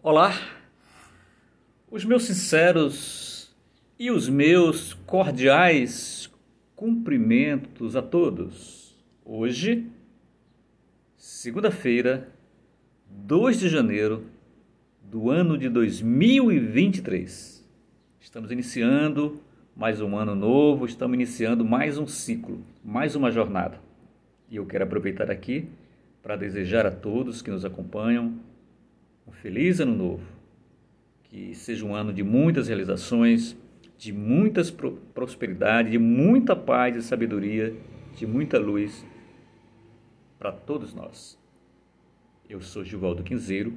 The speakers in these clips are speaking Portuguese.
Olá, os meus sinceros e os meus cordiais cumprimentos a todos. Hoje, segunda-feira, 2 de janeiro do ano de 2023. Estamos iniciando mais um ano novo, estamos iniciando mais um ciclo, mais uma jornada. E eu quero aproveitar aqui para desejar a todos que nos acompanham um feliz ano novo, que seja um ano de muitas realizações, de muitas prosperidade, de muita paz e sabedoria, de muita luz para todos nós. Eu sou Givaldo Quinzeiro,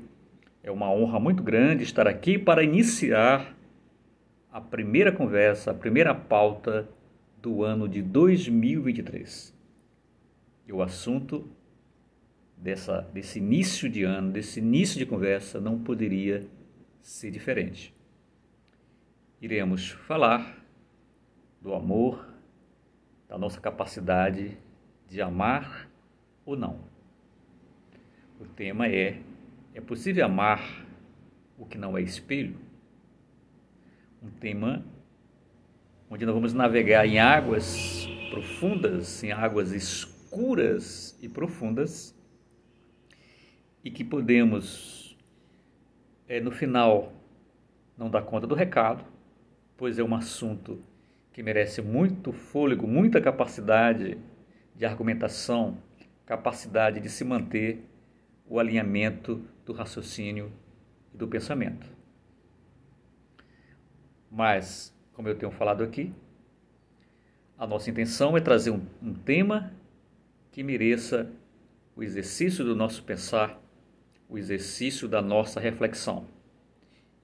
é uma honra muito grande estar aqui para iniciar a primeira conversa, a primeira pauta do ano de 2023. E o assunto desse início de ano, desse início de conversa, não poderia ser diferente. Iremos falar do amor, da nossa capacidade de amar ou não. O tema é possível amar o que não é espelho? Um tema onde nós vamos navegar em águas profundas, em águas escuras e profundas, e que podemos, no final, não dar conta do recado, pois é um assunto que merece muito fôlego, muita capacidade de argumentação, capacidade de se manter o alinhamento do raciocínio e do pensamento. Mas, como eu tenho falado aqui, a nossa intenção é trazer um tema que mereça o exercício do nosso pensar, o exercício da nossa reflexão.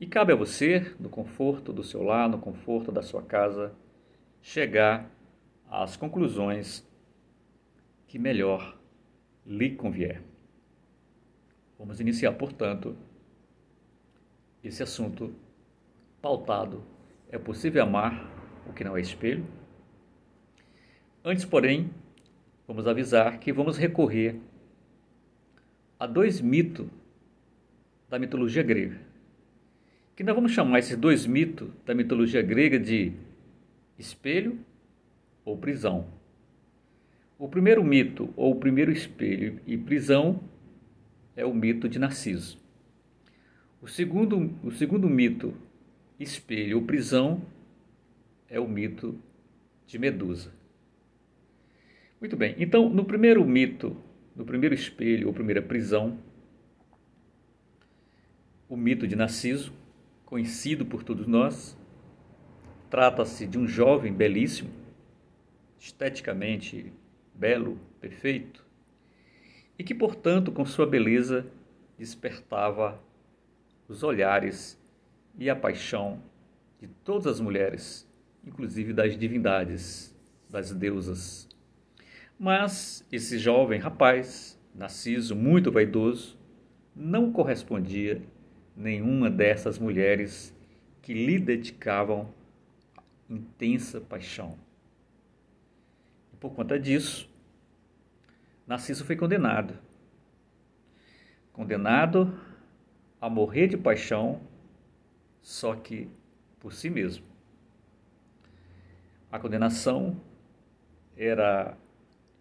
E cabe a você, no conforto do seu lar, no conforto da sua casa, chegar às conclusões que melhor lhe convier. Vamos iniciar, portanto, esse assunto pautado: é possível amar o que não é espelho? Antes, porém, vamos avisar que vamos recorrer a dois mitos da mitologia grega, que nós vamos chamar esses dois mitos da mitologia grega de espelho ou prisão. O primeiro mito, ou o primeiro espelho e prisão, é o mito de Narciso. O segundo mito, espelho ou prisão, é o mito de Medusa. Muito bem, então no primeiro mito, no primeiro espelho ou primeira prisão, o mito de Narciso, conhecido por todos nós, trata-se de um jovem belíssimo, esteticamente belo, perfeito, e que, portanto, com sua beleza, despertava os olhares e a paixão de todas as mulheres, inclusive das divindades, das deusas. Mas esse jovem rapaz, Narciso, muito vaidoso, não correspondia nenhuma dessas mulheres que lhe dedicavam intensa paixão. E por conta disso, Narciso foi condenado a morrer de paixão, só que por si mesmo. A condenação era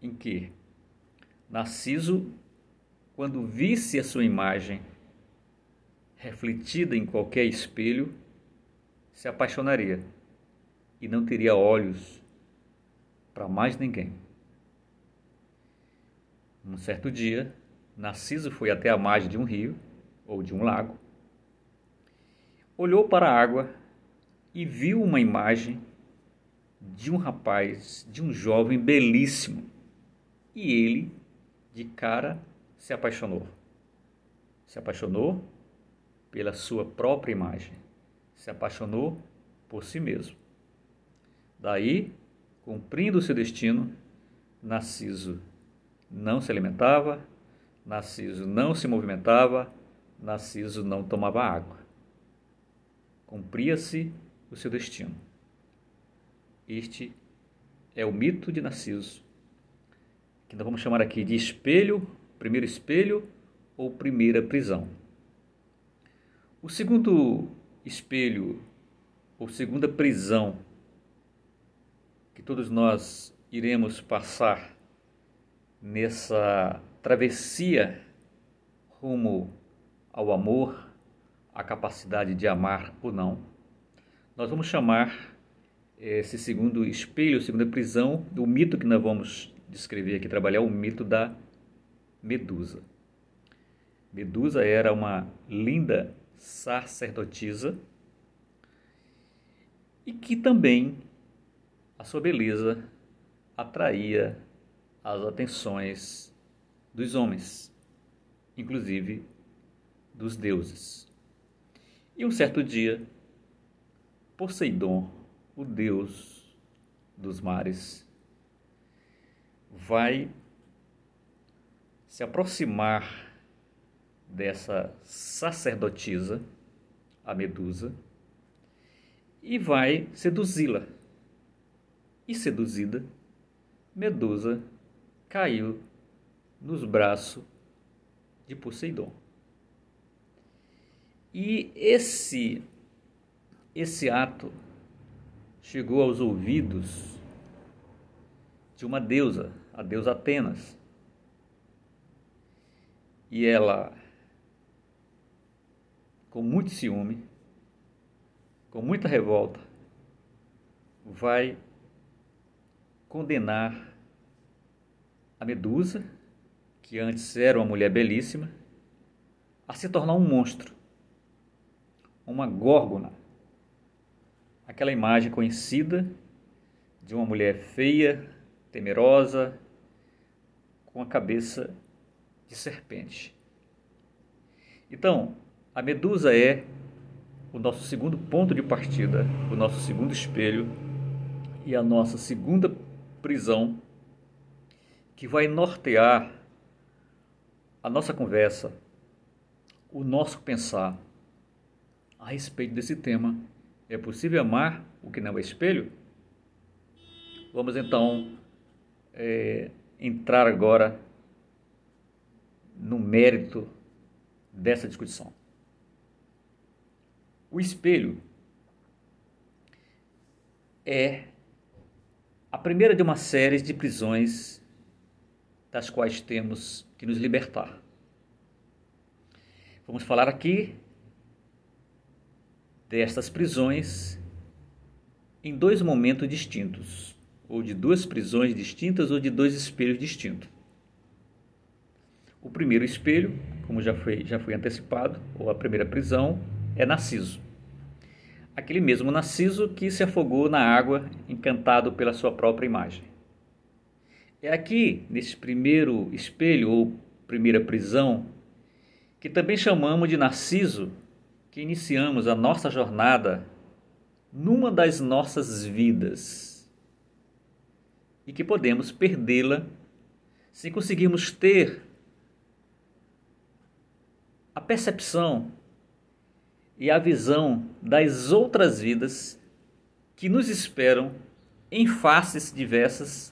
em que Narciso, quando visse a sua imagem refletida em qualquer espelho, se apaixonaria e não teria olhos para mais ninguém. Um certo dia, Narciso foi até a margem de um rio ou de um lago, olhou para a água e viu uma imagem de um rapaz, de um jovem belíssimo, e ele, de cara, se apaixonou. Se apaixonou pela sua própria imagem, se apaixonou por si mesmo. Daí, cumprindo o seu destino, Narciso não se alimentava, Narciso não se movimentava, Narciso não tomava água. Cumpria-se o seu destino. Este é o mito de Narciso, que nós vamos chamar aqui de espelho, primeiro espelho ou primeira prisão. O segundo espelho, ou segunda prisão, que todos nós iremos passar nessa travessia rumo ao amor, à capacidade de amar ou não, nós vamos chamar esse segundo espelho, segunda prisão, do mito que nós vamos descrever aqui, trabalhar o mito da Medusa. Medusa era uma linda sacerdotisa e que também a sua beleza atraía as atenções dos homens, inclusive dos deuses. E um certo dia, Poseidon, o deus dos mares, vai se aproximar dessa sacerdotisa, a Medusa, e vai seduzi-la. E seduzida, Medusa caiu nos braços de Poseidon. E esse ato chegou aos ouvidos de uma deusa, a deusa Atenas. E ela, com muito ciúme, com muita revolta, vai condenar a Medusa, que antes era uma mulher belíssima, a se tornar um monstro, uma górgona. Aquela imagem conhecida de uma mulher feia, temerosa, com a cabeça de serpente. Então, a Medusa é o nosso segundo ponto de partida, o nosso segundo espelho e a nossa segunda prisão, que vai nortear a nossa conversa, o nosso pensar a respeito desse tema. É possível amar o que não é espelho? Vamos então entrar agora no mérito dessa discussão. O espelho é a primeira de uma série de prisões das quais temos que nos libertar. Vamos falar aqui destas prisões em dois momentos distintos, ou de duas prisões distintas, ou de dois espelhos distintos. O primeiro espelho, como já foi antecipado, ou a primeira prisão, é Narciso. Aquele mesmo Narciso que se afogou na água, encantado pela sua própria imagem. É aqui, nesse primeiro espelho, ou primeira prisão, que também chamamos de Narciso, que iniciamos a nossa jornada numa das nossas vidas e que podemos perdê-la se conseguirmos ter a percepção e a visão das outras vidas que nos esperam em faces diversas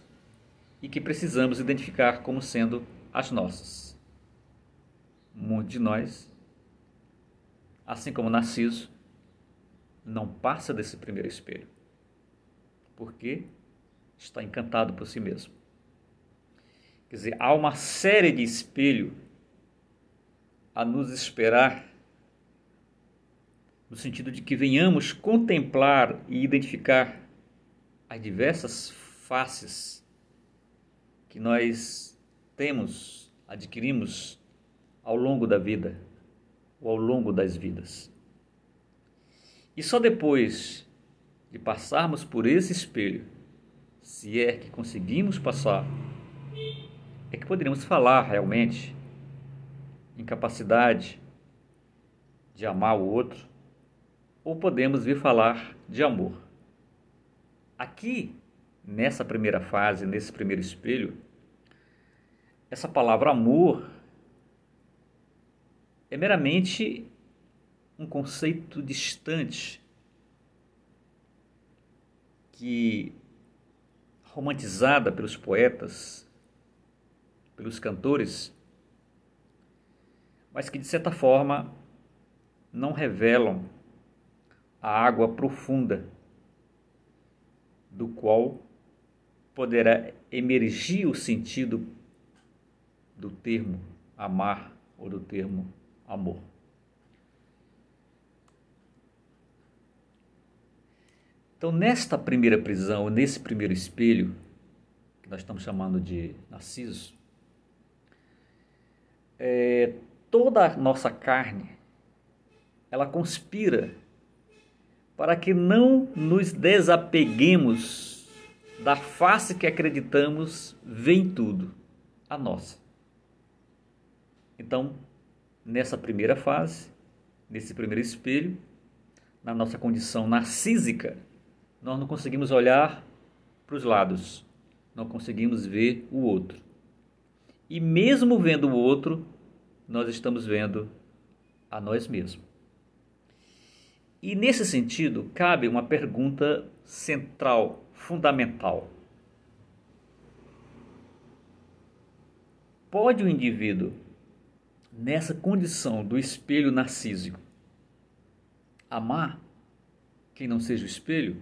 e que precisamos identificar como sendo as nossas. Muitos de nós, assim como Narciso, não passa desse primeiro espelho, porque está encantado por si mesmo. Quer dizer, há uma série de espelhos a nos esperar, no sentido de que venhamos contemplar e identificar as diversas faces que nós adquirimos ao longo da vida, ou ao longo das vidas. E só depois de passarmos por esse espelho, se é que conseguimos passar, é que poderemos falar realmente em capacidade de amar o outro, ou podemos vir falar de amor. Aqui, nessa primeira fase, nesse primeiro espelho, essa palavra amor é meramente um conceito distante que, romantizada pelos poetas, pelos cantores, mas que de certa forma não revelam a água profunda, do qual poderá emergir o sentido do termo amar ou do termo amor. Então, nesta primeira prisão, nesse primeiro espelho, que nós estamos chamando de Narciso, toda a nossa carne, ela conspira para que não nos desapeguemos da face que acreditamos ver em tudo, a nossa. Então, nessa primeira fase, nesse primeiro espelho, na nossa condição narcísica, nós não conseguimos olhar para os lados, não conseguimos ver o outro. E mesmo vendo o outro, nós estamos vendo a nós mesmos. E nesse sentido, cabe uma pergunta central, fundamental. Pode o indivíduo, nessa condição do espelho narcísico, amar quem não seja o espelho?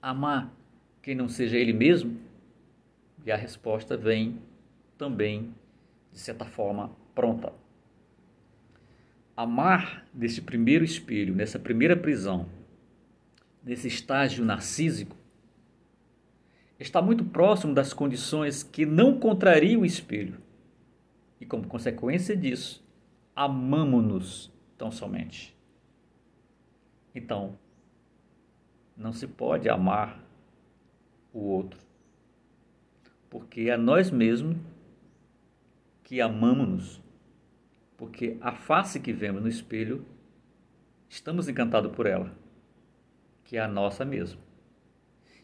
Amar quem não seja ele mesmo? E a resposta vem também, de certa forma, pronta. Amar nesse primeiro espelho, nessa primeira prisão, nesse estágio narcísico, está muito próximo das condições que não contrariam o espelho. E como consequência disso, amamo-nos tão somente. Então, não se pode amar o outro, porque é a nós mesmos que amamos-nos, porque a face que vemos no espelho, estamos encantados por ela, que é a nossa mesma.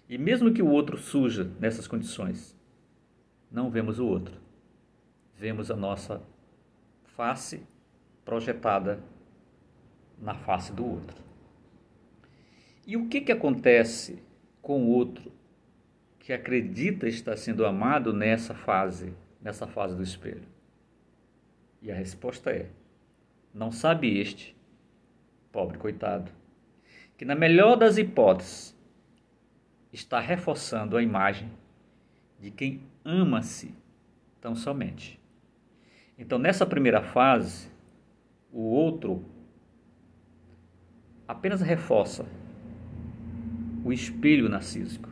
E mesmo que o outro surja nessas condições, não vemos o outro, vemos a nossa face projetada na face do outro. E o que acontece com o outro que acredita estar sendo amado nessa fase do espelho? E a resposta é: não sabe este, pobre coitado, que na melhor das hipóteses está reforçando a imagem de quem ama-se tão somente. Então, nessa primeira fase, o outro apenas reforça o espelho narcísico.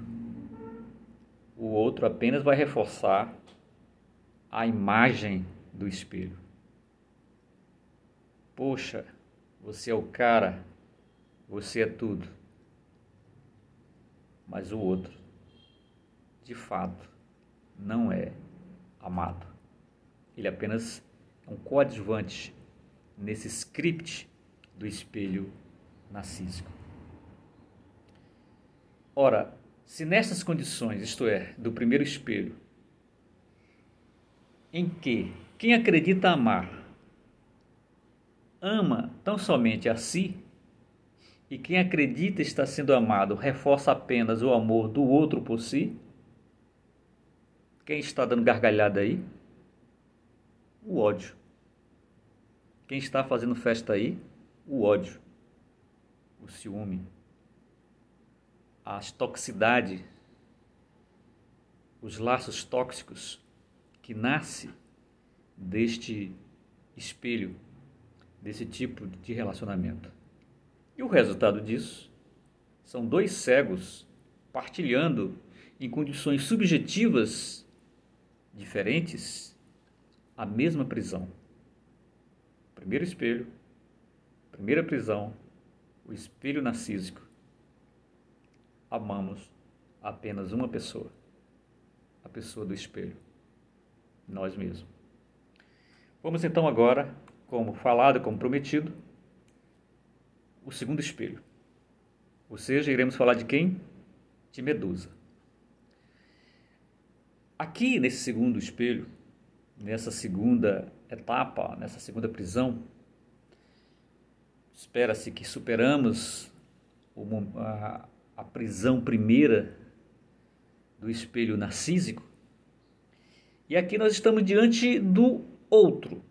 O outro apenas vai reforçar a imagem do espelho. Poxa, você é o cara, você é tudo. Mas o outro, de fato, não é amado. Ele apenas é um coadjuvante nesse script do espelho narcísico. Ora, se nessas condições, isto é, do primeiro espelho, em que quem acredita amar ama tão somente a si, e quem acredita estar sendo amado reforça apenas o amor do outro por si, quem está dando gargalhada aí? O ódio. Quem está fazendo festa aí? O ódio, o ciúme, a toxicidade, os laços tóxicos que nascem deste espelho, desse tipo de relacionamento. E o resultado disso são dois cegos partilhando em condições subjetivas diferentes a mesma prisão. Primeiro espelho, primeira prisão, o espelho narcísico. Amamos apenas uma pessoa, a pessoa do espelho, nós mesmos. Vamos então agora, como falado, como prometido, o segundo espelho. Ou seja, iremos falar de quem? De Medusa. Aqui nesse segundo espelho, nessa segunda etapa, nessa segunda prisão, espera-se que superamos a prisão primeira do espelho narcísico. E aqui nós estamos diante do outro.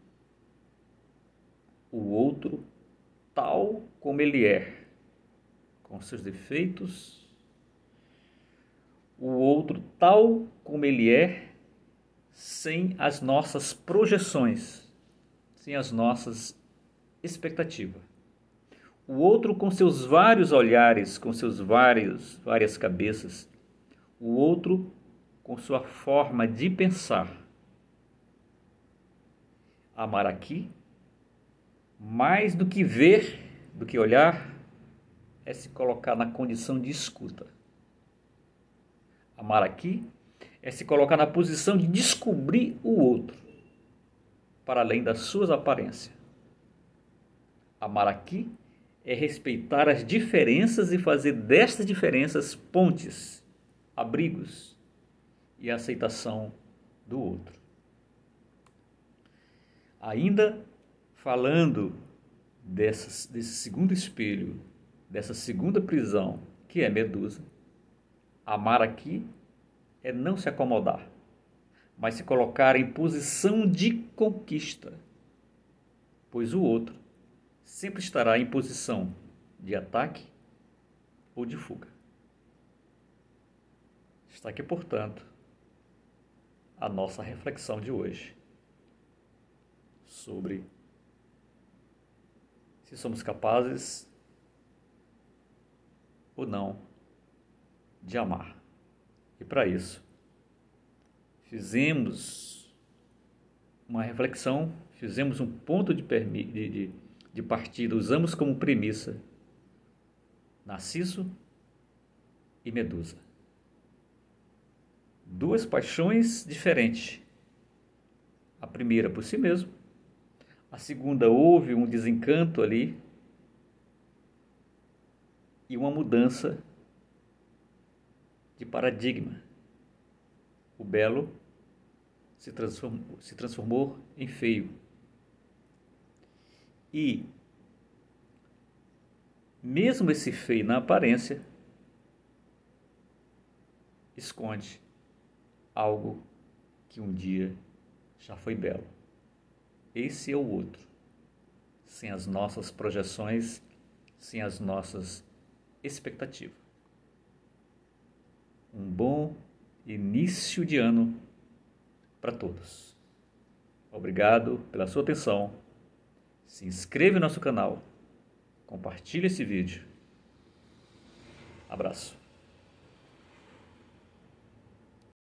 O outro tal como ele é, com seus defeitos, o outro tal como ele é, sem as nossas projeções, sem as nossas expectativas. O outro com seus vários olhares, com seus várias cabeças. O outro com sua forma de pensar. Amar aqui, mais do que ver, do que olhar, é se colocar na condição de escuta. Amar aqui é se colocar na posição de descobrir o outro, para além das suas aparências. Amar aqui é respeitar as diferenças e fazer destas diferenças pontes, abrigos e aceitação do outro. Ainda falando desse segundo espelho, dessa segunda prisão, que é Medusa, amar aqui é não se acomodar, mas se colocar em posição de conquista, pois o outro sempre estará em posição de ataque ou de fuga. Está aqui, portanto, a nossa reflexão de hoje sobre se somos capazes ou não de amar. E para isso, fizemos uma reflexão, fizemos um ponto de partida, usamos como premissa Narciso e Medusa. Duas paixões diferentes. A primeira por si mesmo, a segunda houve um desencanto ali e uma mudança de paradigma. O belo se transformou em feio. E, mesmo esse feio na aparência, esconde algo que um dia já foi belo. Esse é o outro, sem as nossas projeções, sem as nossas expectativas. Um bom início de ano para todos. Obrigado pela sua atenção. Se inscreva no nosso canal, compartilhe esse vídeo. Abraço.